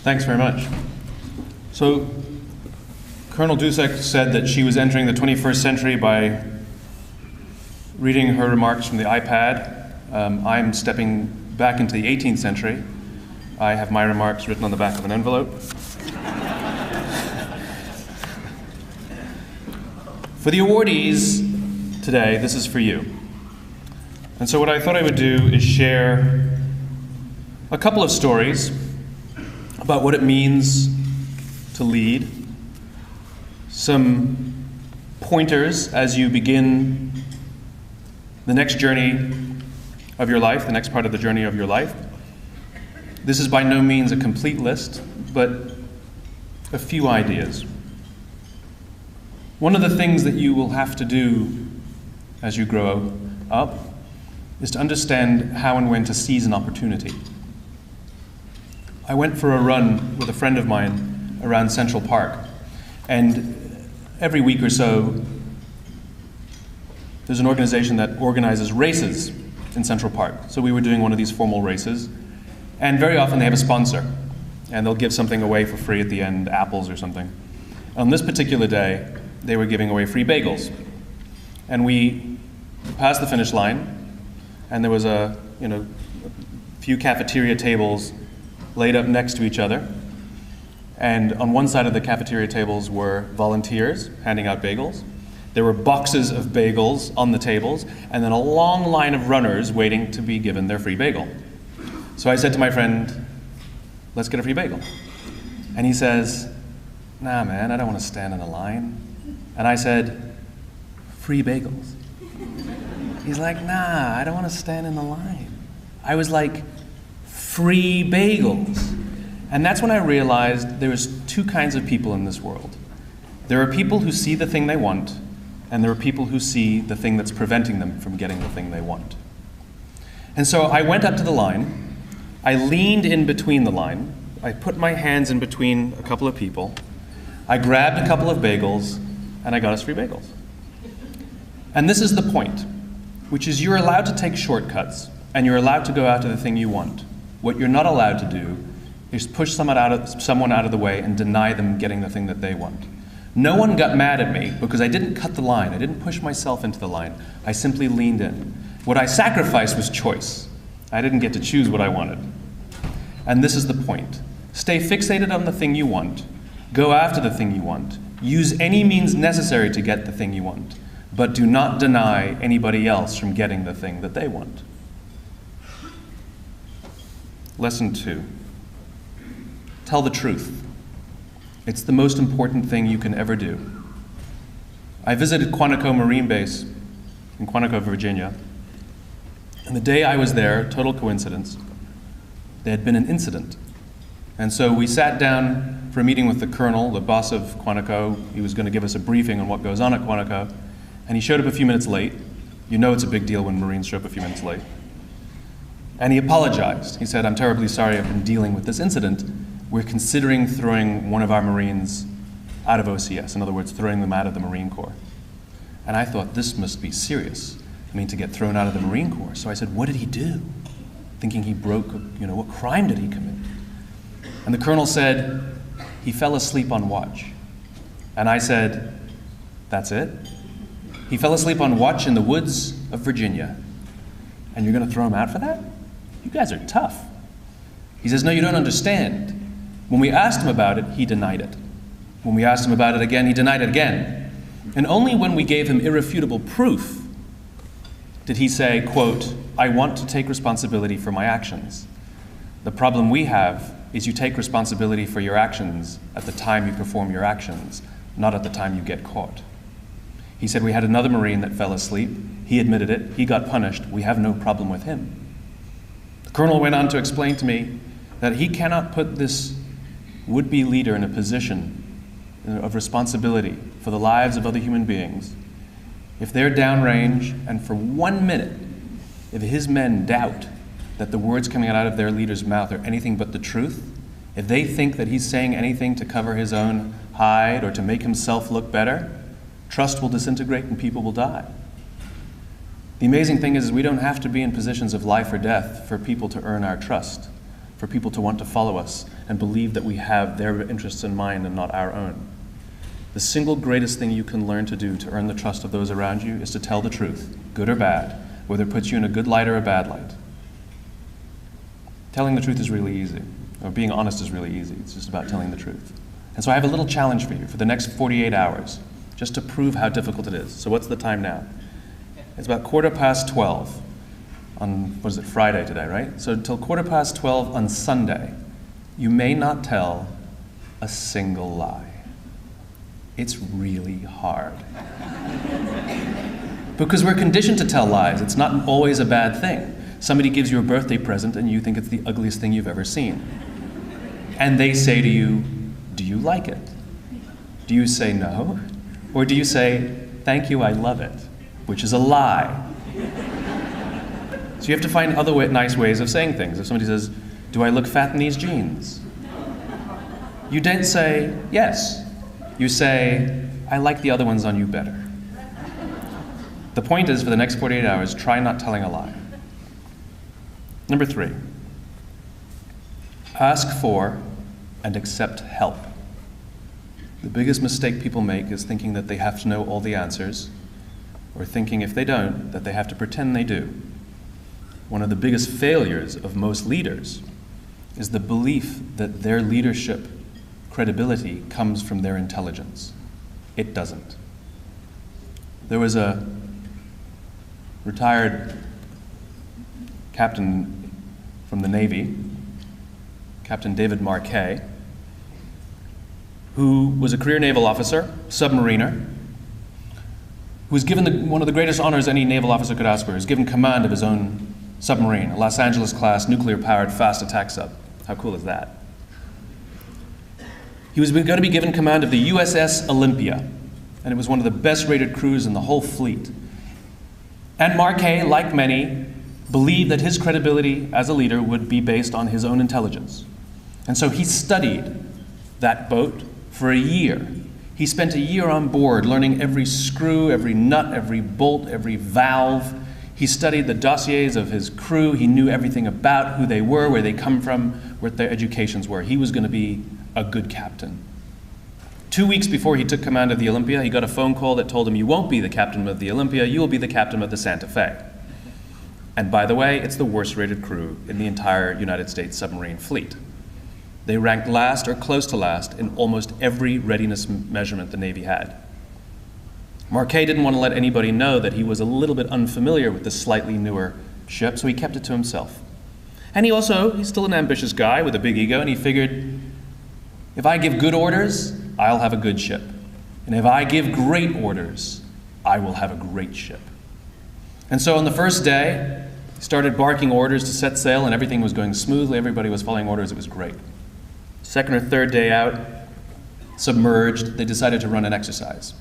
Thanks very much. So, Colonel Dusek said that she was entering the 21st century by reading her remarks from the iPad. I'm stepping back into the 18th century. I have my remarks written on the back of an envelope. For the awardees today, this is for you. And so what I thought I would do is share a couple of stories about what it means to lead, some pointers as you begin the next journey of your life, the next part of the journey of your life. This is by no means a complete list, but a few ideas. One of the things that you will have to do as you grow up is to understand how and when to seize an opportunity. I went for a run with a friend of mine around Central Park, and every week or so there's an organization that organizes races in Central Park. So we were doing one of these formal races, and very often they have a sponsor, and they'll give something away for free at the end, apples or something. On this particular day, they were giving away free bagels. And we passed the finish line, and there was a few cafeteria tables laid up next to each other. And on one side of the cafeteria tables were volunteers handing out bagels. There were boxes of bagels on the tables, and then a long line of runners waiting to be given their free bagel. So I said to my friend, let's get a free bagel. And he says, nah man, I don't want to stand in a line. And I said, free bagels. He's like, nah, I don't want to stand in the line. I was like, free bagels. And that's when I realized there was two kinds of people in this world. There are people who see the thing they want, and there are people who see the thing that's preventing them from getting the thing they want. And so I went up to the line, I leaned in between the line, I put my hands in between a couple of people, I grabbed a couple of bagels, and I got us free bagels. And this is the point, which is you're allowed to take shortcuts, and you're allowed to go after the thing you want. What you're not allowed to do is push someone out of the way and deny them getting the thing that they want. No one got mad at me because I didn't cut the line. I didn't push myself into the line. I simply leaned in. What I sacrificed was choice. I didn't get to choose what I wanted. And this is the point. Stay fixated on the thing you want. Go after the thing you want. Use any means necessary to get the thing you want. But do not deny anybody else from getting the thing that they want. Lesson 2. Tell the truth. It's the most important thing you can ever do. I visited Quantico Marine Base in Quantico, Virginia. And the day I was there, total coincidence, there had been an incident. And so we sat down for a meeting with the colonel, the boss of Quantico. He was going to give us a briefing on what goes on at Quantico. And he showed up a few minutes late. You know it's a big deal when Marines show up a few minutes late. And he apologized. He said, I'm terribly sorry I've been dealing with this incident. We're considering throwing one of our Marines out of OCS, in other words, throwing them out of the Marine Corps. And I thought, this must be serious. I mean, to get thrown out of the Marine Corps. So I said, what did he do? Thinking he broke, what crime did he commit? And the colonel said, he fell asleep on watch. And I said, that's it? He fell asleep on watch in the woods of Virginia. And you're going to throw him out for that? You guys are tough. He says, no, you don't understand. When we asked him about it, he denied it. When we asked him about it again, he denied it again. And only when we gave him irrefutable proof did he say, quote, I want to take responsibility for my actions. The problem we have is you take responsibility for your actions at the time you perform your actions, not at the time you get caught. He said, we had another Marine that fell asleep. He admitted it. He got punished. We have no problem with him. The colonel went on to explain to me that he cannot put this would-be leader in a position of responsibility for the lives of other human beings if they're downrange and for 1 minute, if his men doubt that the words coming out of their leader's mouth are anything but the truth, if they think that he's saying anything to cover his own hide or to make himself look better, trust will disintegrate and people will die. The amazing thing is we don't have to be in positions of life or death for people to earn our trust. for people to want to follow us and believe that we have their interests in mind and not our own. The single greatest thing you can learn to do to earn the trust of those around you is to tell the truth, good or bad, whether it puts you in a good light or a bad light. Telling the truth is really easy, or being honest is really easy. It's just about telling the truth. And so I have a little challenge for you for the next 48 hours, just to prove how difficult it is. So what's the time now? It's about 12:15 on, what is it, Friday today, right? So until 12:15 on Sunday, you may not tell a single lie. It's really hard. Because we're conditioned to tell lies. It's not always a bad thing. Somebody gives you a birthday present and you think it's the ugliest thing you've ever seen. And they say to you, do you like it? Do you say no? Or do you say, thank you, I love it, which is a lie? So you have to find other nice ways of saying things. If somebody says, do I look fat in these jeans? You don't say, yes. You say, I like the other ones on you better. The point is, for the next 48 hours, try not telling a lie. Number 3, ask for and accept help. The biggest mistake people make is thinking that they have to know all the answers, or thinking if they don't, that they have to pretend they do. One of the biggest failures of most leaders is the belief that their leadership credibility comes from their intelligence. It doesn't. There was a retired captain from the Navy, Captain David Marquet, who was a career naval officer, submariner, who was given one of the greatest honors any naval officer could ask for. He was given command of his own submarine, a Los Angeles-class, nuclear-powered, fast attack sub. How cool is that? He was going to be given command of the USS Olympia, and it was one of the best-rated crews in the whole fleet. And Marquet, like many, believed that his credibility as a leader would be based on his own intelligence. And so he studied that boat for a year. He spent a year on board learning every screw, every nut, every bolt, every valve. He studied the dossiers of his crew. He knew everything about who they were, where they come from, what their educations were. He was going to be a good captain. 2 weeks before he took command of the Olympia, he got a phone call that told him, you won't be the captain of the Olympia, you will be the captain of the Santa Fe. And by the way, it's the worst rated crew in the entire United States submarine fleet. They ranked last or close to last in almost every readiness measurement the Navy had. Marquet didn't want to let anybody know that he was a little bit unfamiliar with this slightly newer ship, so he kept it to himself. And he's still an ambitious guy with a big ego, and he figured, if I give good orders, I'll have a good ship. And if I give great orders, I will have a great ship. And so on the first day, he started barking orders to set sail, and everything was going smoothly. Everybody was following orders. It was great. Second or third day out, submerged, they decided to run an exercise.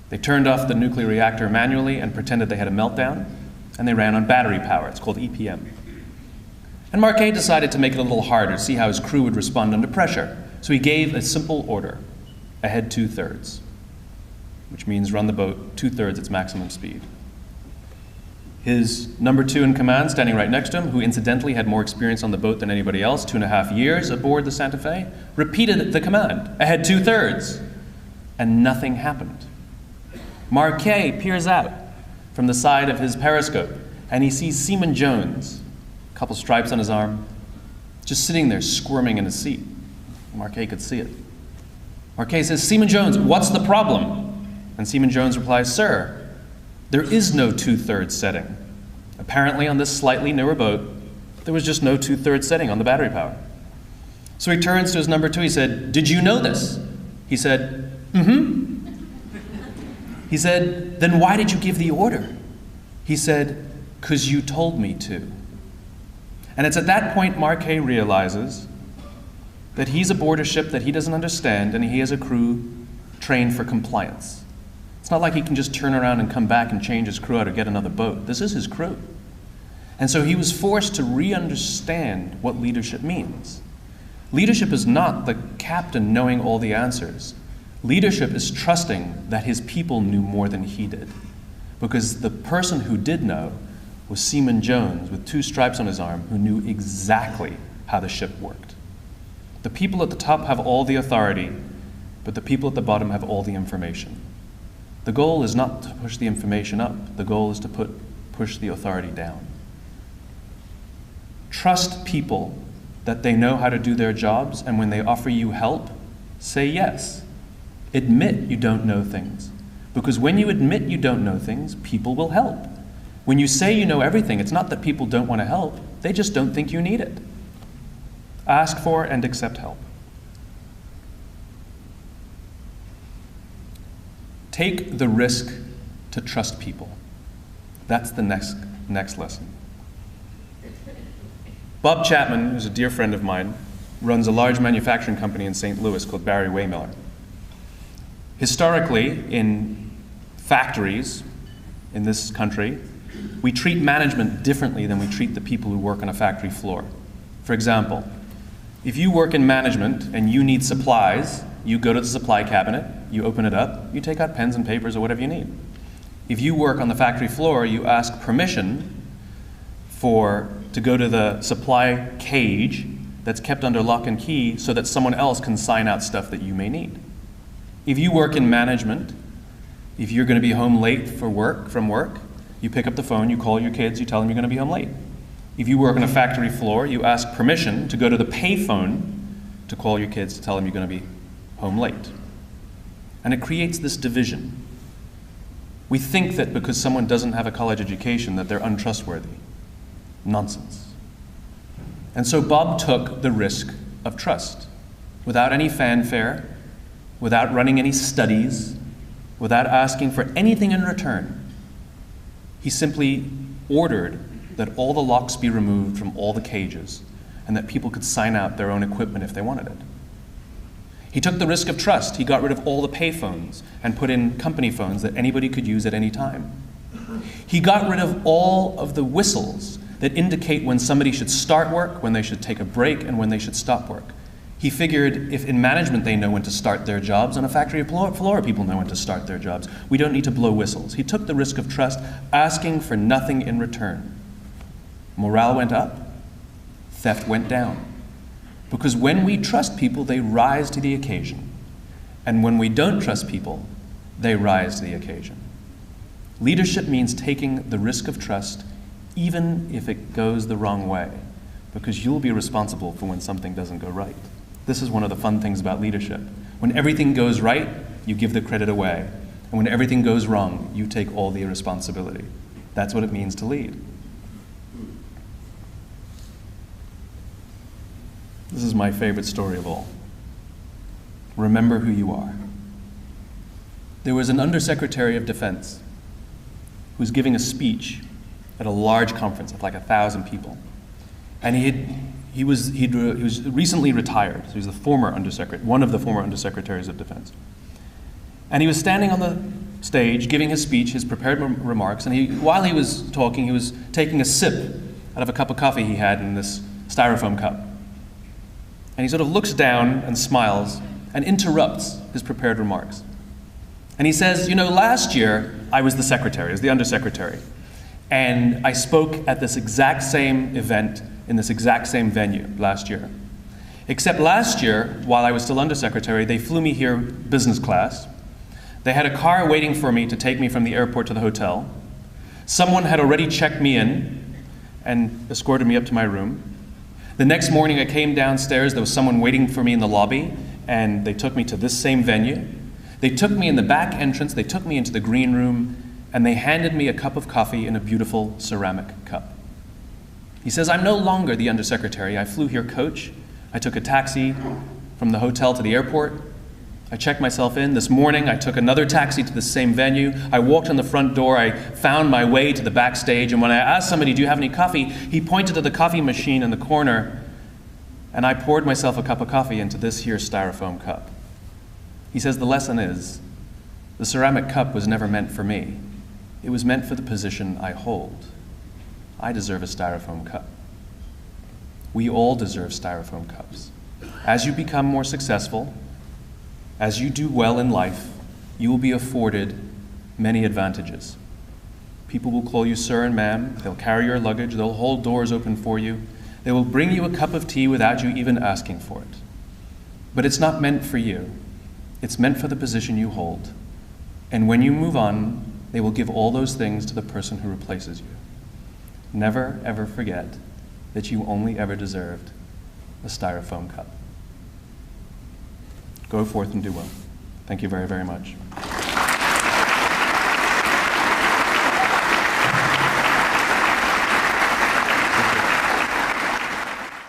They turned off the nuclear reactor manually and pretended they had a meltdown, and they ran on battery power. It's called EPM. And Marquet decided to make it a little harder to see how his crew would respond under pressure. So he gave a simple order, ahead 2/3, which means run the boat 2/3 its maximum speed. His number 2 in command, standing right next to him, who incidentally had more experience on the boat than anybody else, 2.5 years aboard the Santa Fe, repeated the command, ahead 2/3, and nothing happened. Marquet peers out from the side of his periscope, and he sees Seaman Jones, a couple stripes on his arm, just sitting there squirming in his seat. Marquet could see it. Marquet says, Seaman Jones, what's the problem? And Seaman Jones replies, sir, there is no 2/3 setting. Apparently on this slightly newer boat, there was just no 2/3 setting on the battery power. So he turns to his number 2, he said, did you know this? He said, mm-hmm. He said, then why did you give the order? He said, 'cause you told me to. And it's at that point Marquet realizes that he's aboard a ship that he doesn't understand, and he has a crew trained for compliance. It's not like he can just turn around and come back and change his crew out or get another boat. This is his crew. And so he was forced to re-understand what leadership means. Leadership is not the captain knowing all the answers. Leadership is trusting that his people knew more than he did. Because the person who did know was Seaman Jones with 2 stripes on his arm who knew exactly how the ship worked. The people at the top have all the authority, but the people at the bottom have all the information. The goal is not to push the information up. The goal is to push the authority down. Trust people that they know how to do their jobs, and when they offer you help, say yes. Admit you don't know things, because when you admit you don't know things, people will help. When you say you know everything, it's not that people don't want to help, they just don't think you need it. Ask for and accept help. Take the risk to trust people. That's the next lesson. Bob Chapman, who's a dear friend of mine, runs a large manufacturing company in St. Louis called Barry Waymiller. Historically, in factories in this country, we treat management differently than we treat the people who work on a factory floor. For example, if you work in management and you need supplies, you go to the supply cabinet, you open it up, you take out pens and papers or whatever you need. If you work on the factory floor, you ask permission to go to the supply cage that's kept under lock and key so that someone else can sign out stuff that you may need. If you work in management, if you're going to be home late from work, you pick up the phone, you call your kids, you tell them you're going to be home late. If you work on a factory floor, you ask permission to go to the payphone to call your kids to tell them you're going to be home late. And it creates this division. We think that because someone doesn't have a college education that they're untrustworthy. Nonsense. And so Bob took the risk of trust without any fanfare, without running any studies, without asking for anything in return. He simply ordered that all the locks be removed from all the cages and that people could sign out their own equipment if they wanted it. He took the risk of trust. He got rid of all the payphones and put in company phones that anybody could use at any time. He got rid of all of the whistles that indicate when somebody should start work, when they should take a break, and when they should stop work. He figured if in management they know when to start their jobs, on a factory floor people know when to start their jobs. We don't need to blow whistles. He took the risk of trust, asking for nothing in return. Morale went up, theft went down. Because when we trust people, they rise to the occasion. And when we don't trust people, they rise to the occasion. Leadership means taking the risk of trust, even if it goes the wrong way, because you'll be responsible for when something doesn't go right. This is one of the fun things about leadership. When everything goes right, you give the credit away. And when everything goes wrong, you take all the responsibility. That's what it means to lead. This is my favorite story of all. Remember who you are. There was an Undersecretary of Defense who was giving a speech at a large conference of like 1,000 people. And he was recently retired. So he was the former undersecretary, one of the former undersecretaries of defense. And he was standing on the stage giving his speech, his prepared remarks, and while he was talking, he was taking a sip out of a cup of coffee he had in this styrofoam cup. And he sort of looks down and smiles and interrupts his prepared remarks. And he says, you know, last year I was the secretary, I was the undersecretary. And I spoke at this exact same event in this exact same venue last year. Except last year, while I was still undersecretary, they flew me here business class. They had a car waiting for me to take me from the airport to the hotel. Someone had already checked me in and escorted me up to my room. The next morning I came downstairs, there was someone waiting for me in the lobby, and they took me to this same venue. They took me in the back entrance, they took me into the green room, and they handed me a cup of coffee in a beautiful ceramic cup. He says, I'm no longer the undersecretary. I flew here coach. I took a taxi from the hotel to the airport. I checked myself in. This morning, I took another taxi to the same venue. I walked in the front door. I found my way to the backstage. And when I asked somebody, do you have any coffee? He pointed to the coffee machine in the corner. And I poured myself a cup of coffee into this here styrofoam cup. He says, the lesson is, the ceramic cup was never meant for me. It was meant for the position I hold. I deserve a styrofoam cup. We all deserve styrofoam cups. As you become more successful, as you do well in life, you will be afforded many advantages. People will call you sir and ma'am. They'll carry your luggage. They'll hold doors open for you. They will bring you a cup of tea without you even asking for it. But it's not meant for you. It's meant for the position you hold. And when you move on, they will give all those things to the person who replaces you. Never, ever forget that you only ever deserved a styrofoam cup. Go forth and do well. Thank you very, very much.